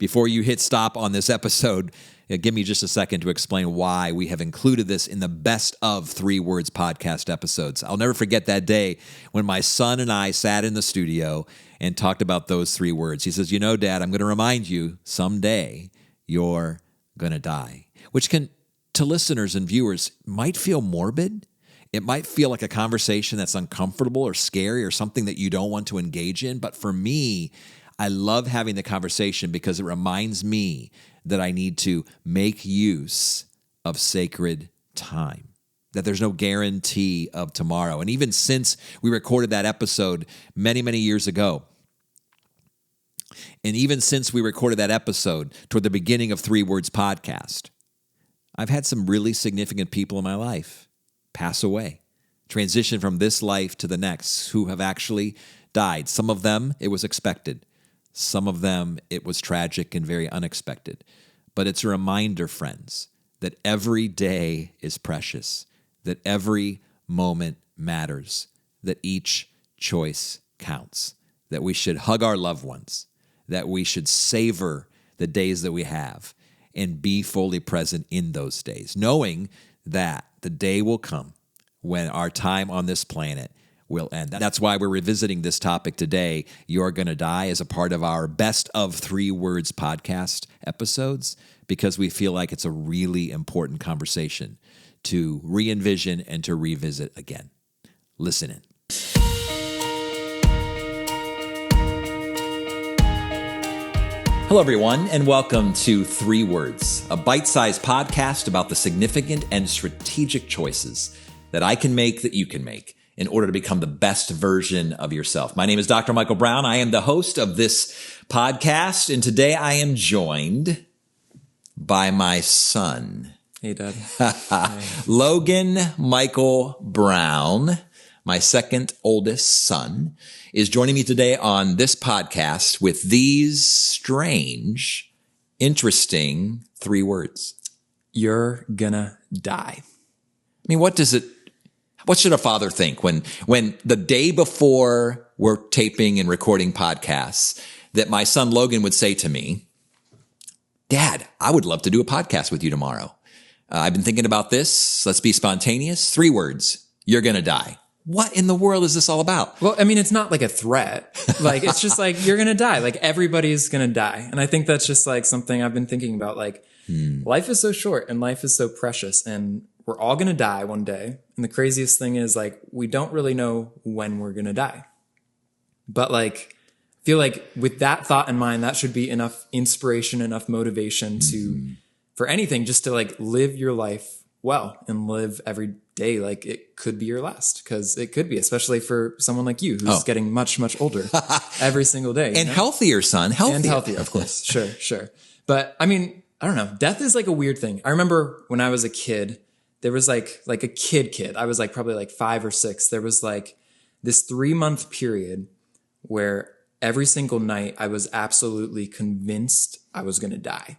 before you hit stop on this episode, give me just a second to explain why we have included this in the Best of 3 Words podcast episodes. I'll never forget that day when my son and I sat in the studio and talked about those 3 words. He says, Dad, I'm going to remind you, someday you're going to die, which can, to listeners and viewers, might feel morbid. It might feel like a conversation that's uncomfortable or scary or something that you don't want to engage in. But for me, I love having the conversation because it reminds me that I need to make use of sacred time, that there's no guarantee of tomorrow. And even since we recorded that episode many, many years ago, toward the beginning of 3 Words podcast, I've had some really significant people in my life pass away, transition from this life to the next, who have actually died. Some of them, it was expected. Some of them, it was tragic and very unexpected. But it's a reminder, friends, that every day is precious, that every moment matters, that each choice counts, that we should hug our loved ones, that we should savor the days that we have and be fully present in those days, knowing that the day will come when our time on this planet will end. That's why we're revisiting this topic today, You're Gonna Die, as a part of our Best of 3 Words podcast episodes, because we feel like it's a really important conversation to re-envision and to revisit again. Listen in. Hello, everyone, and welcome to 3 Words, a bite-sized podcast about the significant and strategic choices that I can make, that you can make, in order to become the best version of yourself. My name is Dr. Michael Brown. I am the host of this podcast, and today I am joined by my son. Hey, Dad. Logan Michael Brown, my second oldest son, is joining me today on this podcast with these strange, interesting 3 words. You're gonna die. I mean, what should a father think when the day before we're taping and recording podcasts that my son Logan would say to me, Dad, I would love to do a podcast with you tomorrow. I've been thinking about this. Let's be spontaneous. 3 words. You're going to die. What in the world is this all about? Well, I mean, it's not like a threat. Like, it's just like, you're going to die. Like, everybody's going to die. And I think that's just like something I've been thinking about. Like, life is so short and life is so precious, and we're all going to die one day. And the craziest thing is, like, we don't really know when we're going to die. But like, I feel like with that thought in mind, that should be enough inspiration, enough motivation for anything, just to like live your life well and live every day like it could be your last, because it could be, especially for someone like you who's getting much, much older every single day. And healthier, son. Healthier. And healthier, of course. Sure. But I mean, I don't know. Death is like a weird thing. I remember when I was a kid, there was like a kid. I was like probably like 5 or 6. There was like this 3-month period where every single night I was absolutely convinced I was going to die.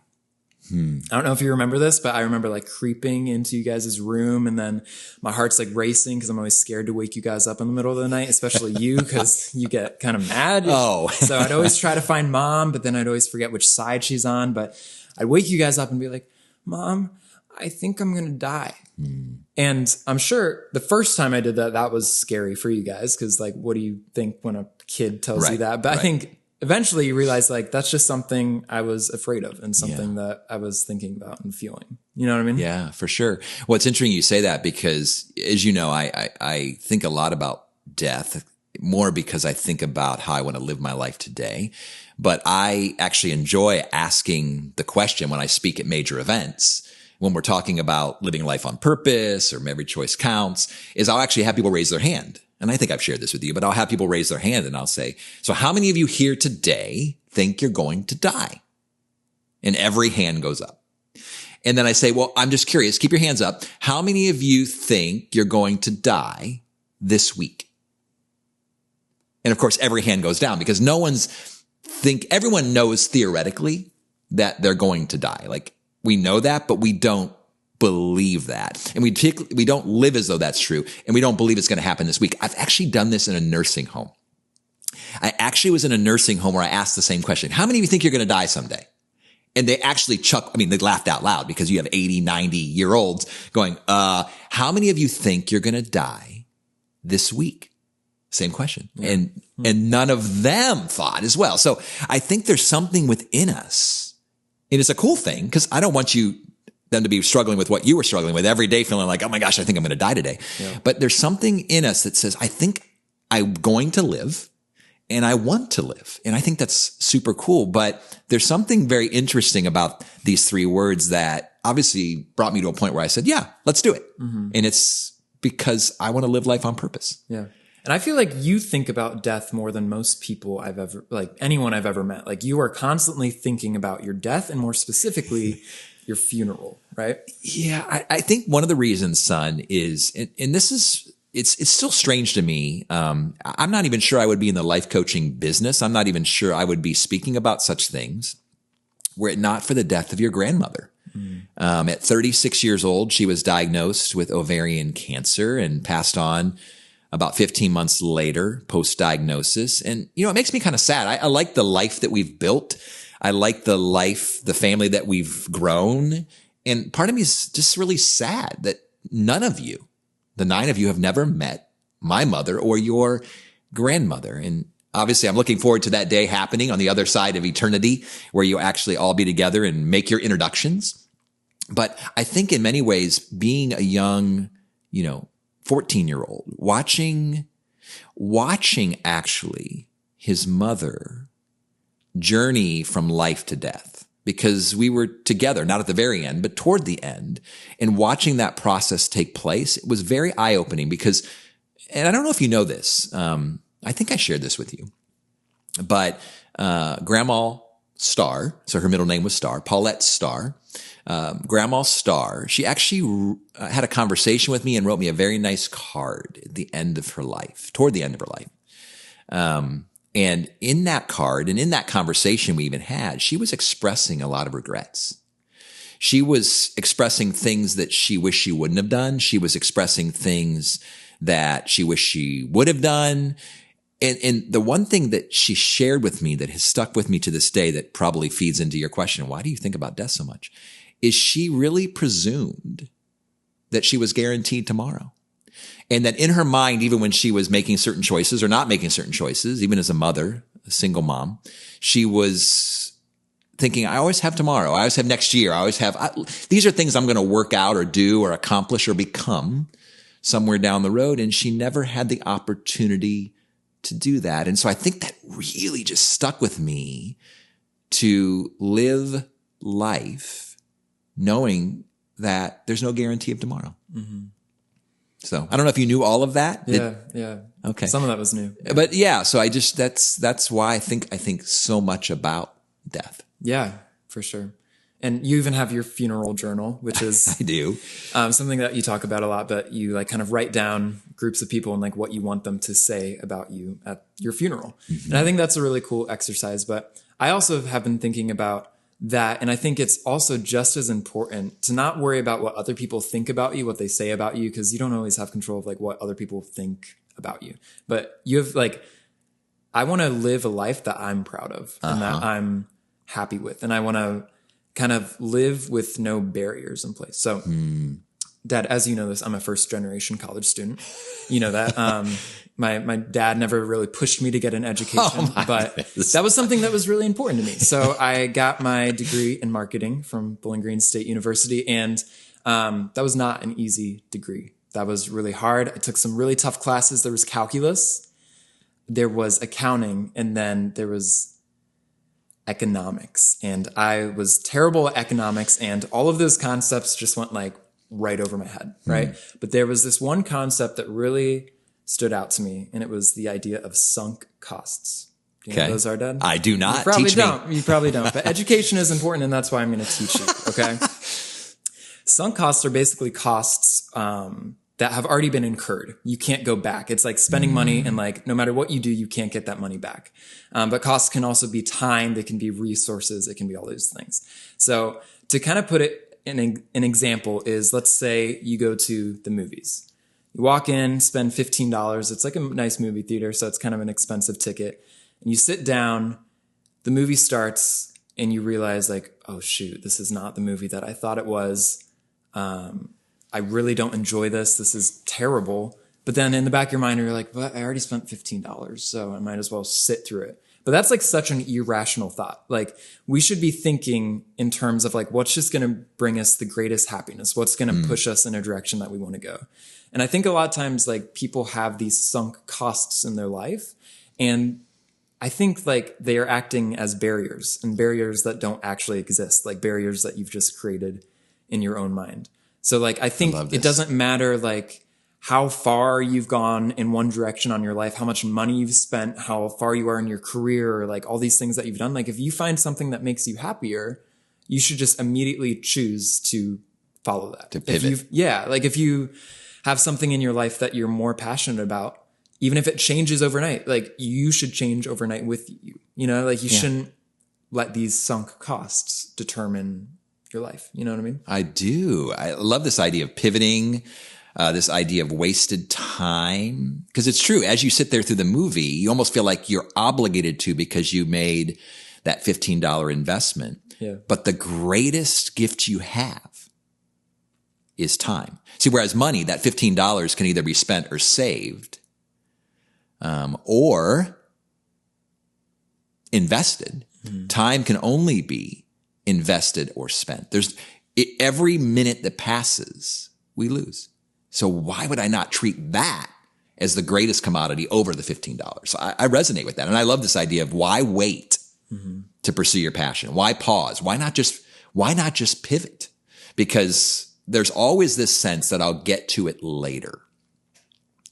I don't know if you remember this, but I remember like creeping into you guys' room, and then my heart's like racing because I'm always scared to wake you guys up in the middle of the night, especially you, because you get kind of mad. So I'd always try to find Mom, but then I'd always forget which side she's on. But I'd wake you guys up and be like, Mom, I think I'm going to die. And I'm sure the first time I did that, that was scary for you guys, because like, what do you think when a kid tells you that? But I think eventually you realize like that's just something I was afraid of and something that I was thinking about and feeling. You know what I mean? Yeah, for sure. Well, it's interesting you say that because, as you know, I think a lot about death, more because I think about how I want to live my life today. But I actually enjoy asking the question when I speak at major events, when we're talking about living life on purpose or every choice counts, is I'll actually have people raise their hand. And I think I've shared this with you, but I'll have people raise their hand and I'll say, so how many of you here today think you're going to die? And every hand goes up. And then I say, well, I'm just curious. Keep your hands up. How many of you think you're going to die this week? And of course, every hand goes down because everyone knows theoretically that they're going to die. Like, we know that, but we don't believe that. And we don't live as though that's true. And we don't believe it's going to happen this week. I've actually done this in a nursing home. I actually was in a nursing home where I asked the same question. How many of you think you're going to die someday? And they actually they laughed out loud because you have 80, 90-year-olds going, how many of you think you're going to die this week? Same question. Yeah. And none of them thought as well. So I think there's something within us, and it's a cool thing because I don't want them to be struggling with what you were struggling with every day, feeling like, oh my gosh, I think I'm going to die today. Yeah. But there's something in us that says, I think I'm going to live. And I want to live. And I think that's super cool. But there's something very interesting about these 3 words that obviously brought me to a point where I said, yeah, let's do it. Mm-hmm. And it's because I want to live life on purpose. Yeah. And I feel like you think about death more than most people anyone I've ever met. Like, you are constantly thinking about your death and more specifically your funeral, right? Yeah. I think one of the reasons, son, is, and this is, it's still strange to me. I'm not even sure I would be in the life coaching business. I'm not even sure I would be speaking about such things were it not for the death of your grandmother. At 36 years old, she was diagnosed with ovarian cancer and passed on about 15 months later, post-diagnosis. And, it makes me kind of sad. I like the life that we've built. I like the family that we've grown. And part of me is just really sad that none of you, the 9 of you, have never met my mother or your grandmother. And obviously, I'm looking forward to that day happening on the other side of eternity where you actually all be together and make your introductions. But I think in many ways, being a young, 14-year-old, watching actually his mother journey from life to death, because we were together, not at the very end, but toward the end, and watching that process take place, it was very eye-opening because, and I don't know if you know this, I think I shared this with you, but Grandma Starr, so her middle name was Starr, Paulette Starr, Grandma Starr, she actually had a conversation with me and wrote me a very nice card at the end of her life, toward the end of her life. And in that card and in that conversation we even had, she was expressing a lot of regrets. She was expressing things that she wished she wouldn't have done. She was expressing things that she wished she would have done. And the one thing that she shared with me that has stuck with me to this day that probably feeds into your question, why do you think about death so much, is she really presumed that she was guaranteed tomorrow. And that in her mind, even when she was making certain choices or not making certain choices, even as a mother, a single mom, she was thinking, I always have tomorrow. I always have next year. These are things I'm going to work out or do or accomplish or become somewhere down the road. And she never had the opportunity to do that. And so I think that really just stuck with me to live life knowing that there's no guarantee of tomorrow. Mm-hmm. So I don't know if you knew all of that. Yeah. Okay. Some of that was new. But yeah, so that's why I think so much about death. Yeah, for sure. And you even have your funeral journal, which is I do something that you talk about a lot, but you kind of write down groups of people and what you want them to say about you at your funeral. Mm-hmm. And I think that's a really cool exercise. But I also have been thinking about that. And I think it's also just as important to not worry about what other people think about you, what they say about you, because you don't always have control of what other people think about you. But you have I want to live a life that I'm proud of and that I'm happy with. And I want to kind of live with no barriers in place. So Dad, as you know this, I'm a first generation college student. You know that. My dad never really pushed me to get an education, but that was something that was really important to me. So I got my degree in marketing from Bowling Green State University, and that was not an easy degree. That was really hard. I took some really tough classes. There was calculus, there was accounting, and then there was economics. And I was terrible at economics, and all of those concepts just went right over my head, right? But there was this one concept that really stood out to me, and it was the idea of sunk costs. Do you know what those are, Dad? I do not. You probably don't. You probably don't. But education is important, and that's why I'm going to teach you, okay? Sunk costs are basically costs that have already been incurred. You can't go back. It's like spending money, and no matter what you do, you can't get that money back. But costs can also be time. They can be resources. It can be all those things. So to kind of put it, an example is, let's say you go to the movies. You walk in, spend $15. It's like a nice movie theater, so it's kind of an expensive ticket. And you sit down, the movie starts, and you realize like, oh shoot, this is not the movie that I thought it was. I really don't enjoy this. This is terrible. But then in the back of your mind, you're like, but I already spent $15, so I might as well sit through it. But that's like such an irrational thought. Like we should be thinking in terms of like, what's just going to bring us the greatest happiness? What's going to push us in a direction that we want to go? And I think a lot of times like people have these sunk costs in their life. And I think like they are acting as barriers, and barriers that don't actually exist, like barriers that you've just created in your own mind. So like, I think it doesn't matter like how far you've gone in one direction on your life, how much money you've spent, how far you are in your career, or like all these things that you've done. Like if you find something that makes you happier, you should just immediately choose to follow that. To pivot. Like if you have something in your life that you're more passionate about, even if it changes overnight, like you should change overnight with you. You know, like you shouldn't let these sunk costs determine your life. You know what I mean? I do. I love this idea of pivoting, this idea of wasted time. Because it's true. As you sit there through the movie, you almost feel like you're obligated to because you made that $15 investment. Yeah. But the greatest gift you have is time. See, whereas money, that $15 can either be spent or saved, or invested. Time can only be invested or spent. Every minute that passes, we lose. So why would I not treat that as the greatest commodity over the $15? So I resonate with that. And I love this idea of why wait to pursue your passion? Why pause? Why not just pivot? Because there's always this sense that I'll get to it later,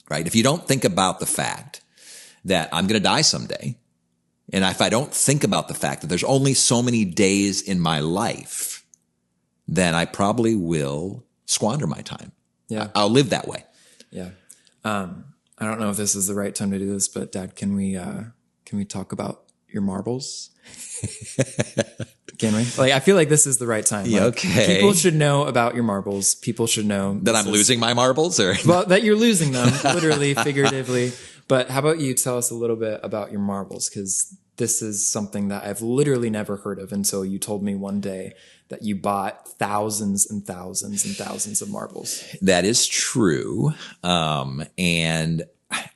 right? If you don't think about the fact that I'm going to die someday, and if I don't think about the fact that there's only so many days in my life, then I probably will squander my time. Yeah. I'll live that way. Yeah. I don't know if this is the right time to do this, but Dad, can we talk about your marbles? Can we? Like, I feel like this is the right time. Like, okay. People should know about your marbles. People should know that I'm losing my marbles, or well, that you're losing them, literally, figuratively. But how about you tell us a little bit about your marbles? Because this is something that I've literally never heard of until you told me one day that you bought thousands and thousands and thousands of marbles. That is true. And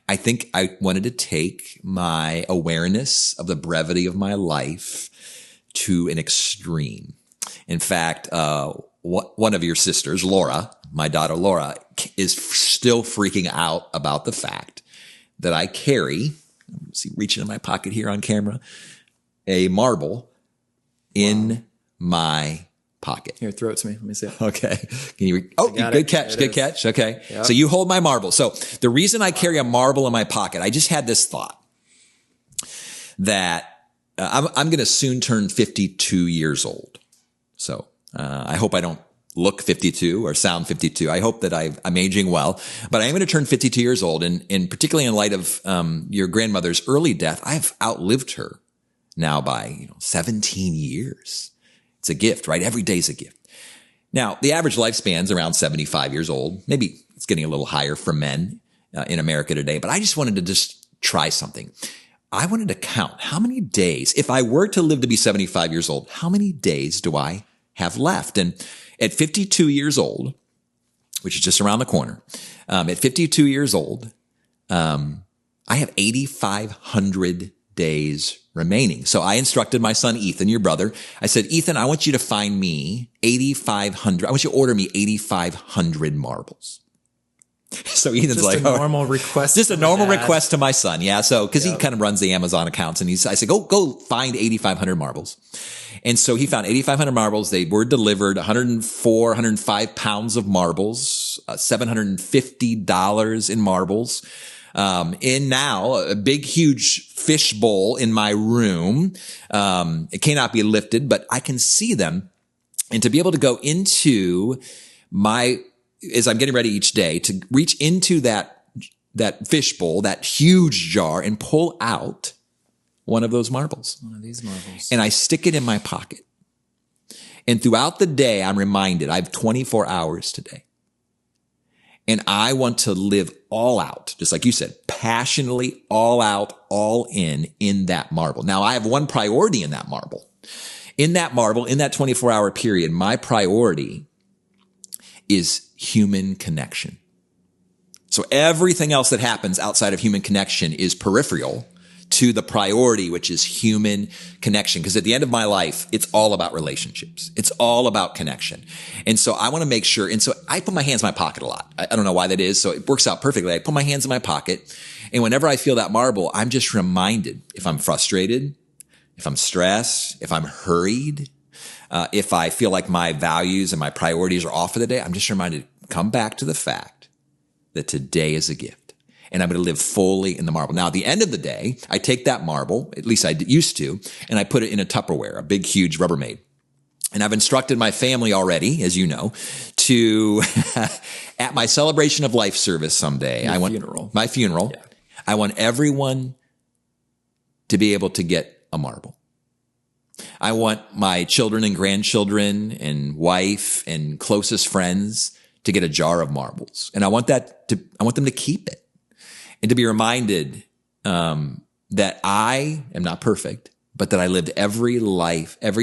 I think I wanted to take my awareness of the brevity of my life to an extreme. In fact, one of your sisters, Laura, my daughter Laura, is still freaking out about the fact that I carry, reaching in my pocket here on camera, a marble in my pocket. Here, throw it to me. Let me see it. Okay. Can you? Good catch. Good catch. Okay. Yep. So you hold my marble. So the reason I carry a marble in my pocket, I just had this thought that I'm going to soon turn 52 years old. So I hope I don't look 52 or sound 52. I hope that I'm aging well, but I am going to turn 52 years old. And particularly in light of your grandmother's early death, I've outlived her now by 17 years. It's a gift, right? Every day's a gift. Now, the average lifespan's around 75 years old. Maybe it's getting a little higher for men in America today, but I just wanted to just try something. I wanted to count how many days, if I were to live to be 75 years old, how many days do I have left? And at 52 years old, which is just around the corner, at 52 years old, I have 8,500 days remaining. So I instructed my son, Ethan, your brother. I said, Ethan, I want you to find me 8,500. I want you to order me 8,500 marbles. So Ethan's just like, a normal request. Just a normal request to my son. Yeah. So, cause he kind of runs the Amazon accounts, and I said, go find 8,500 marbles. And so he found 8,500 marbles. They were delivered 104, 105 pounds of marbles, $750 in marbles. In now a big, huge fish bowl in my room. It cannot be lifted, but I can see them. And to be able to go into as I'm getting ready each day, to reach into that fish bowl, that huge jar, and pull out one of those marbles. One of these marbles. And I stick it in my pocket. And throughout the day, I'm reminded I have 24 hours today. And I want to live all out, just like you said, passionately all out, all in that marble. Now, I have one priority in that marble. In that marble, in that 24-hour period, my priority is human connection. So everything else that happens outside of human connection is peripheral to the priority, which is human connection. Because at the end of my life, it's all about relationships. It's all about connection. And so I want to make sure. And so I put my hands in my pocket a lot. I don't know why that is. So it works out perfectly. I put my hands in my pocket. And whenever I feel that marble, I'm just reminded if I'm frustrated, if I'm stressed, if I'm hurried, if I feel like my values and my priorities are off for the day, I'm just reminded, come back to the fact that today is a gift. And I'm going to live fully in the marble. Now, at the end of the day, I take that marble, at least I used to, and I put it in a Tupperware, a big, huge Rubbermaid. And I've instructed my family already, as you know, to, at my celebration of life service someday, my funeral, yeah. I want everyone to be able to get a marble. I want my children and grandchildren and wife and closest friends to get a jar of marbles. And I want them to keep it. And to be reminded that I am not perfect, but that I lived every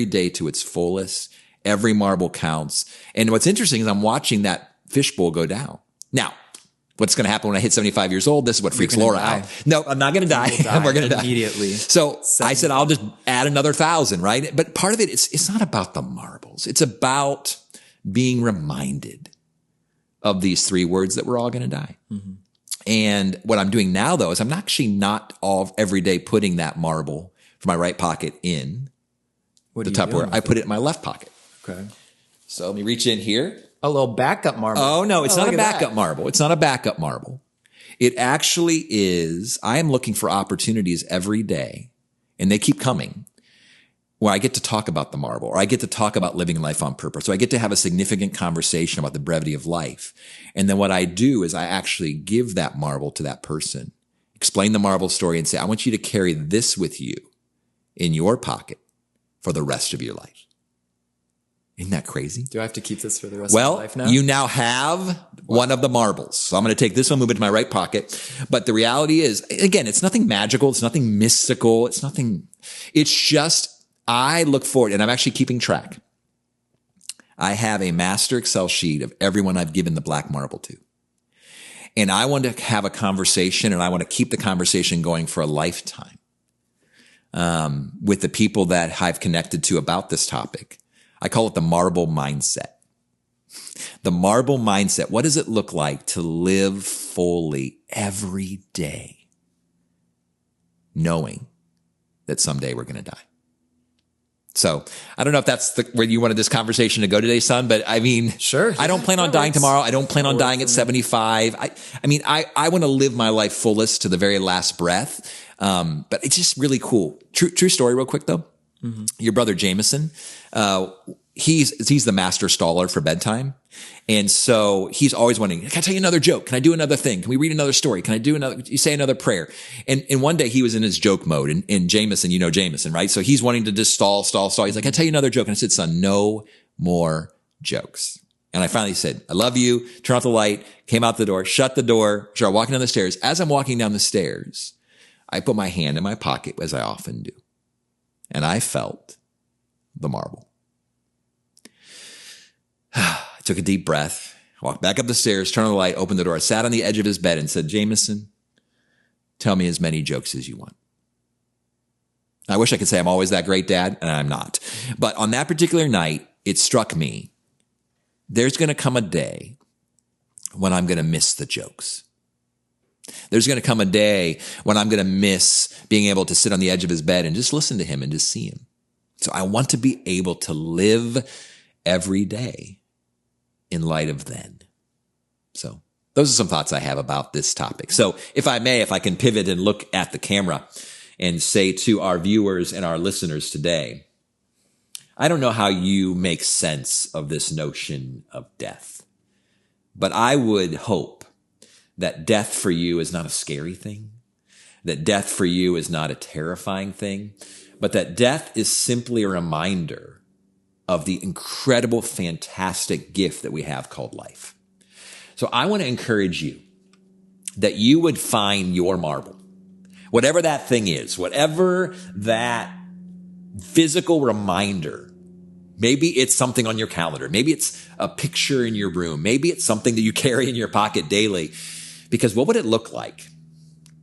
day to its fullest. Every marble counts. And what's interesting is I'm watching that fishbowl go down. Now, what's going to happen when I hit 75 years old? This is what freaks Laura out. No, I'm not going to die. We're going to die immediately. So I said, I'll just add another 1,000, right? But part of it, it's not about the marbles. It's about being reminded of these 3 words that we're all going to die. Mm-hmm. And what I'm doing now, though, is I'm actually not every day putting that marble from my right pocket in the Tupperware. I put it in my left pocket. Okay. So let me reach in here. A little backup marble. Oh, no, it's not a backup marble. It's not a backup marble. It actually is, I am looking for opportunities every day, and they keep coming, where I get to talk about the marble, or I get to talk about living life on purpose. So I get to have a significant conversation about the brevity of life. And then what I do is I actually give that marble to that person, explain the marble story, and say, I want you to carry this with you in your pocket for the rest of your life. Isn't that crazy? Do I have to keep this for the rest of my life now? Well, you now have one of the marbles. So I'm going to take this one, move it to my right pocket. But the reality is, again, it's nothing magical. It's nothing mystical. It's just, I look forward, and I'm actually keeping track. I have a master Excel sheet of everyone I've given the black marble to. And I want to have a conversation, and I want to keep the conversation going for a lifetime with the people that I've connected to about this topic. I call it the marble mindset. The marble mindset. What does it look like to live fully every day, knowing that someday we're going to die? So I don't know if that's where you wanted this conversation to go today, son, but I mean, sure. I don't plan on dying tomorrow. I don't plan on dying at 75. I want to live my life fullest to the very last breath. But it's just really cool. True story real quick though. Mm-hmm. Your brother Jameson, he's the master staller for bedtime. And so he's always wondering, can I tell you another joke? Can I do another thing? Can we read another story? Can I do you say another prayer? And one day he was in his joke mode, and Jameson, you know Jameson, right? So he's wanting to just stall. He's like, can I tell you another joke? And I said, son, no more jokes. And I finally said, I love you. Turn off the light, came out the door, shut the door, started walking down the stairs. As I'm walking down the stairs, I put my hand in my pocket, as I often do. And I felt the marble. I took a deep breath, walked back up the stairs, turned on the light, opened the door. I sat on the edge of his bed and said, Jameson, tell me as many jokes as you want. I wish I could say I'm always that great dad, and I'm not. But on that particular night, it struck me, there's going to come a day when I'm going to miss the jokes. There's going to come a day when I'm going to miss being able to sit on the edge of his bed and just listen to him and just see him. So I want to be able to live every day in light of then. So those are some thoughts I have about this topic. So if I can pivot and look at the camera and say to our viewers and our listeners today, I don't know how you make sense of this notion of death, but I would hope that death for you is not a scary thing, that death for you is not a terrifying thing, but that death is simply a reminder of the incredible, fantastic gift that we have called life. So I want to encourage you that you would find your marble, whatever that thing is, whatever that physical reminder. Maybe it's something on your calendar. Maybe it's a picture in your room. Maybe it's something that you carry in your pocket daily. Because what would it look like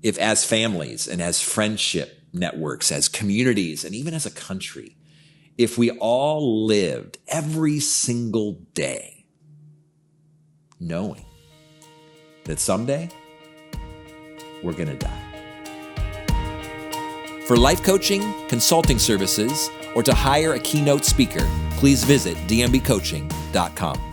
if, as families and as friendship networks, as communities, and even as a country, if we all lived every single day knowing that someday we're going to die? For life coaching, consulting services, or to hire a keynote speaker, please visit dmbcoaching.com.